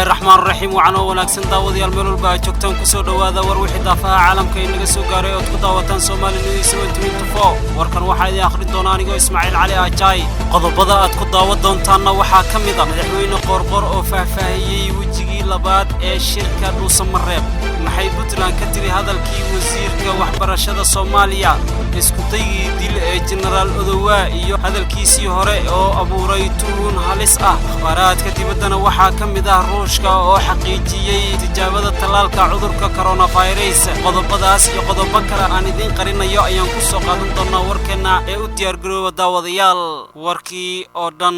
الله الرحمن الرحيم وعنا وناكسن داودي الملول باجوكتان كسو دوادا وروحي دافها عالمka in laga soo gaaray oo ku daawatan Soomaaliya 2024 warkan waxa ay akhrin doonaan aniga Ismaaciil Cali Ajaay qodobada aad ku daawan doontaana waxa kamid ah madaxweyne qorqor oo faahfaahiyay wajigii labaad ee shirka Dhuusamareeb maxay Puntland ka tiri hadalkii wasiirka waxbarashada Soomaaliya isku dayay dil ee General Odowa iyo hadalkiisii hore oo abuuray tuun halis ah kharaadka dibadana waxa kamid ah ruushka oo xaqiijiyay tijaabada talaalka cudurka coronavirus qodobadaas iyo qodobo kale aan idin qarinayo ayaan ku soo qaadan doonaa warkeena ee u diyaar garooba daawadayaal warkii oo dhan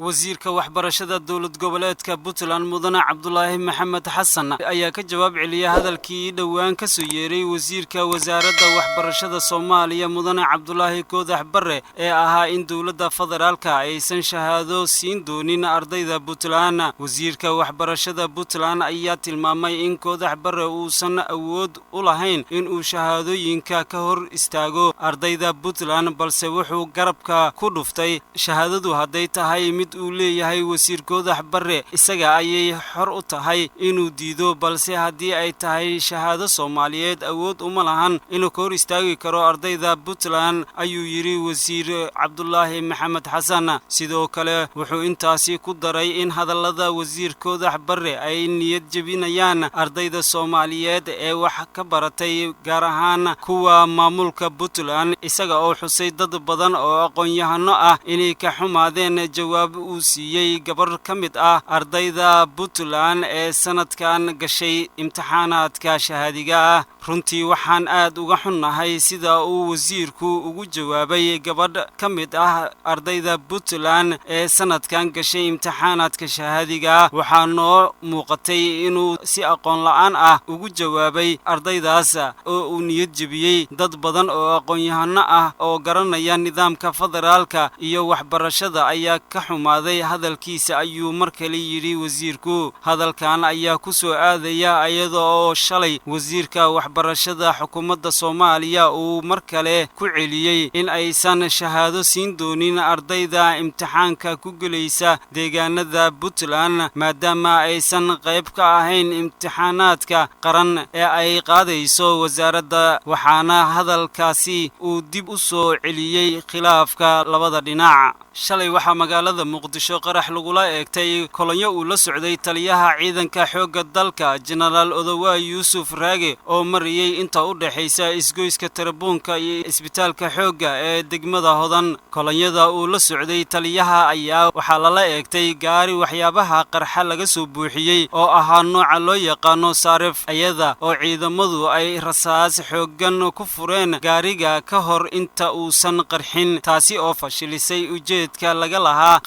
wasiirka waxbarashada dawlad goboleedka Puntland mudane Cabdullaahi Maxamed Xasan ayaa ka jawaab celiyay hadalkii dhawaan ka soo yeeray wasiirka wasaaradda waxbarashada Soomaaliya mudane Cabdullaahi Koodax Barre ee ahaa in dawladda federaalka aysan shahaado siin doonin ardayda Puntland wasiirka waxbarashada Puntland ayaa tilmaamay in Koodax Barre uusan awood u lahayn in uu shahaadooyinka ka hor istaago ardayda Puntland balse wuxuu garabka ku dhuftay shahaadadu haday tahay mid uu leeyahay wasiir Koodax Barre isaga ayay xor u tahay inuu diido balse hadii ay tahay shahaado Soomaaliyeed awood uma lahan inuu ka hor istaagi karo ardayda Puntland ayuu yiri wasiir Cabdullaahi Maxamed Xasan sidoo kale wuxuu intaasi ku daray in hadallada wasiir Koodax Barre ay niyad jabinayaan ardayda Soomaaliyeed ee wax ka baratay gaar ahaan kuwa maamulka Puntland isaga oo xusay dad badan oo aqoon-yahano ah inay ka xumaadeen jawaab uu siiyay gabar kamid ah ardayda Puntland ee sanadkan gashay imtixaanaadka shahaadiga ah runtii waxaan aad uga xunnahay sida uu wasiirku ugu jawaabay gabadh kamid ah ardayda Puntland ee sanadkan gashay imtixaanaadka shahaadiga waxaa noo muuqatay inuu si aqoon la'aan ah ugu jawaabay ardaydaas oo uu niyad jabiyay dad badan oo aqoon-yahano ah oo garanaya nidaamka federaalka iyo waxbarashada ayaa ka xumaaday hadalkiisa ayuu markale yiri wasiirku hadalkan ayaa ku soo aadaya iyadoo shalay wasiirka waxbarashada xukuumadda Soomaaliya uu markale ku celiyay in aysan shahaado siin doonin ardayda imtixaanka ku galaysa deegaanada Puntland maadaama aysan qayb ka ahayn imtixaanaadka qaran ee ay qaadayso wasaaradda waxaana hadalkaasi uu dib u soo celiyay khilaafka labada dhinac shalay waxa magaalada Muqdisho qarax lagula eegtay kolonyo uu la socday taliyaha ciidanka xoogga dalka General Odowa Yuusuf Raage oo mariyay inta u dhaxaysa isgoyska Tarabuunka iyo isbitaalka xoogga ee degmada Hodan kolonyada uu la socday taliyaha ayaa waxa la eegtay gaari waxyaabaha qarxa laga soo buuxiyay oo ahaa nooca loo yaqaan Saarif ayada oo ciidamadu ay rasaas xooggan ku fureen gaariga ka hor inta uusan qarxin taasi oo fashilisay ujeedka laga lahaa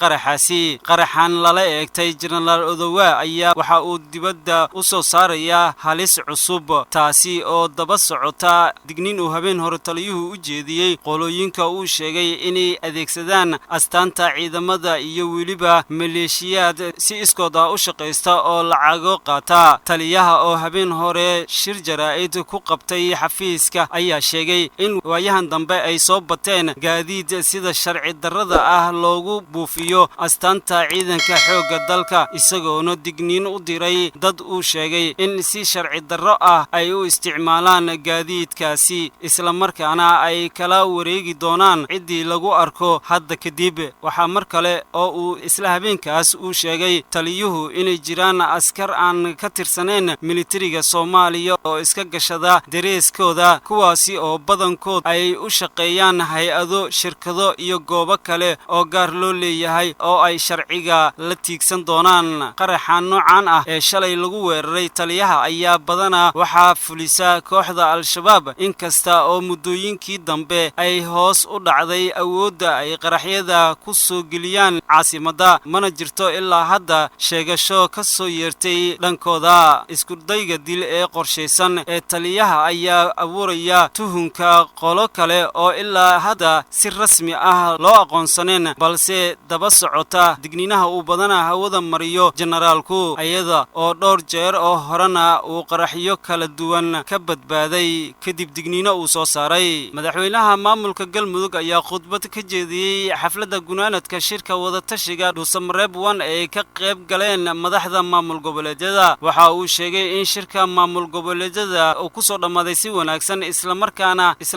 qaraxan la eegtay General Odowa ayaa waxa uu dibadda u soo saaraya halis cusub taasi oo daba socota digniin uu habeen hore taliyuhu u jeediyay qolooyinka uu sheegay inay adeegsadaan astaanta ciidamada iyo waliba maleeshiyad si iskood ah u shaqeysta oo lacago qaata taliyaha oo habeen hore shir jaraa'id ku qabtay xafiiska ayaa sheegay in waayahan dambe ay soo bateen gaadiid sida sharci darrada ah loogu buufiyo astaanta ciidanka xoogga dalka isagoona digniin u diray dad uu sheegay in si sharci darro ah ay u isticmaalaan gaadiidkaasi isla markaana ay kala wareegi doonaan cidii lagu arko hadda kadib waxa mar kale oo uu isla habeenkaas uu sheegay taliyuhu inay jiraan askar aan ka tirsaneen militariga Soomaaliya oo iska gashada dareeskooda kuwaasi oo badankood ay u shaqeeyaan hay'ado shirkado iyo goobo kale oo gaar loo leeyahay oo ay sharciga la tiigsan doonaan qaraxan noocan ah ee shalay lagu weeraray taliyaha ayaa badana waxa fulisa kooxda Al-Shabaab inkasta oo muddooyinkii dambe ay hoos u dhacday awoodda ay qaraxyada ku soo geliyaan caasimadda mana jirto ilaa hadda sheegasho ka soo yeertay dhankooda isku dayga dil ee qorsheysan ee taliyaha ayaa abuuraya tuhunka qolo kale oo ilaa hadda si rasmi ah loo aqoonsaneen Ukraine balse daba socota digniinaha uu badana hawada mariyo generaalku ayada oo dhowr jeer oo horena uu qaraxyo kala duwan ka badbaaday kadib digniino uu soo saaray madaxweynaha maamulka Galmudug ayaa khudbad ka jeediyay xafladda gunaanadka shirka wada tashiga Dhuusamareeb 1 ee ka qayb galeen madaxda maamul goboleedyada waxa uu sheegay in shirka maamul goboleedyada uu ku soo dhamaaday si wanaagsan isla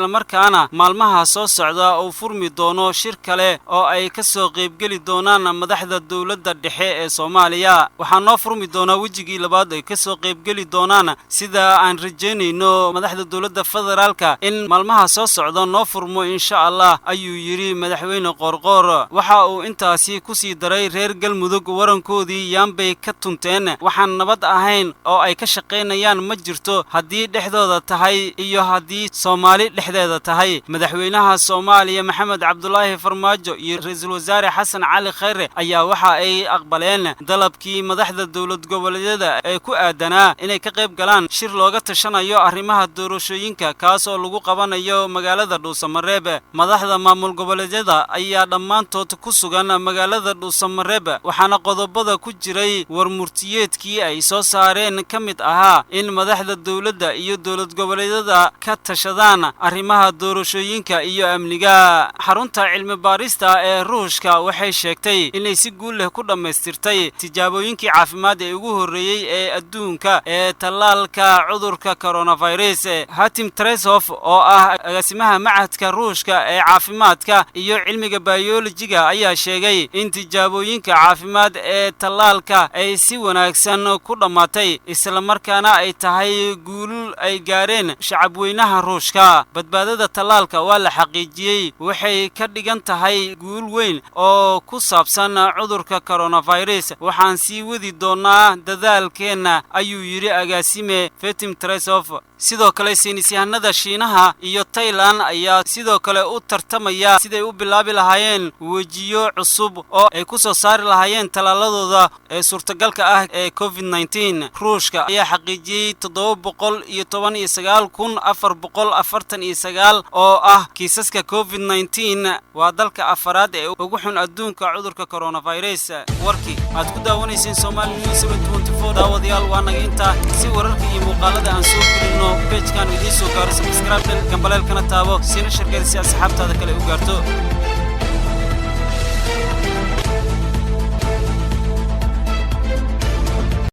markaana maalmaha soo socda uu furmi doono shir kale oo ay ka soo qayb gali doonaan madaxda dawladda dhexe ee Soomaaliya waxa noo furmi doona wajigii labaad ay ka soo qayb gali doonaan sida aan rajeynayno madaxda dawladda federaalka in maalmaha soo socda noo furmo insha Allah ayuu yiri madaxweyne Qorqor waxa uu intaasi ku sii daray reer Galmudug warankoodii yaanbay ka tunteen waxaan nabad ahayn oo ay ka shaqeynayaan ma jirto haddii dhexdooda tahay iyo haddii Soomaali dhexdeeda tahay madaxweynaha Soomaaliya Maxamed Cabdullaahi Farmaajo iyo ra'iisul wasaare Xasan Cali Khayre ayaa waxa ay aqbaleen dalabkii madaxda dawlad goboleedyada ee ku aadanaa inay ka qayb galaan shir looga tashanayo arrimaha doorashooyinka kaas oo lagu qabanayo magaalada Dhuusamareeb madaxda maamul goboleedyada ayaa dhammaantood ku sugan magaalada Dhuusamareeb waxaana qodobada ku jiray warmurtiyeedkii ay soo saareen ka mid ahaa in madaxda dawladda iyo dawlad goboleedyada ka tashadaan arrimaha doorashooyinka iyo amniga xarunta cilmi baarista ee Ruushka waxay sheegtay inay si guul leh ku dhameystirtay tijaabooyinkii caafimaad ee ugu horeeyay ee adduunka ee talaalka cudurka coronavirus Hatim Tresov oo ah agaasimaha macadka Ruushka ee caafimaadka iyo cilmiga biologiga ayaa sheegay in tijaabooyinka caafimaad ee talaalka ay si wanaagsan ku dhamaatay isla markaana ay tahay guul ay gaareen shacabweynaha Ruushka badbaadada talaalka waa la xaqiijiyay waxay ka dhigan tahay guul weyn oo ku saabsan cudurka coronavirus waxaan sii wadi doonaa dadaalkeena ayuu yiri agaasime Hatim Tresov sidoo kale saynisyahanada Shiinaha iyo Thailand ayaa sidoo kale u tartamaya siday u bilaabi lahaayeen wajiyo cusub oo ay ku soo saari lahaayeen talaaladooda ee suurtagalka ah ee COVID-19 Ruushka ayaa xaqiijiyay 719,449 oo ah kiisaska COVID-19 waa dalka afaraad ee ugu xun adduunka cudurka coronavirus warkii aad ku daawanayseen Somali News 724 daawadayaal waa naga inta si wararka iyo muuqaalada aan soo gelino page kan idin soo gaaro subscribe kan balaalkana taabo sina shirkada si asxaabtaada kale u gaarto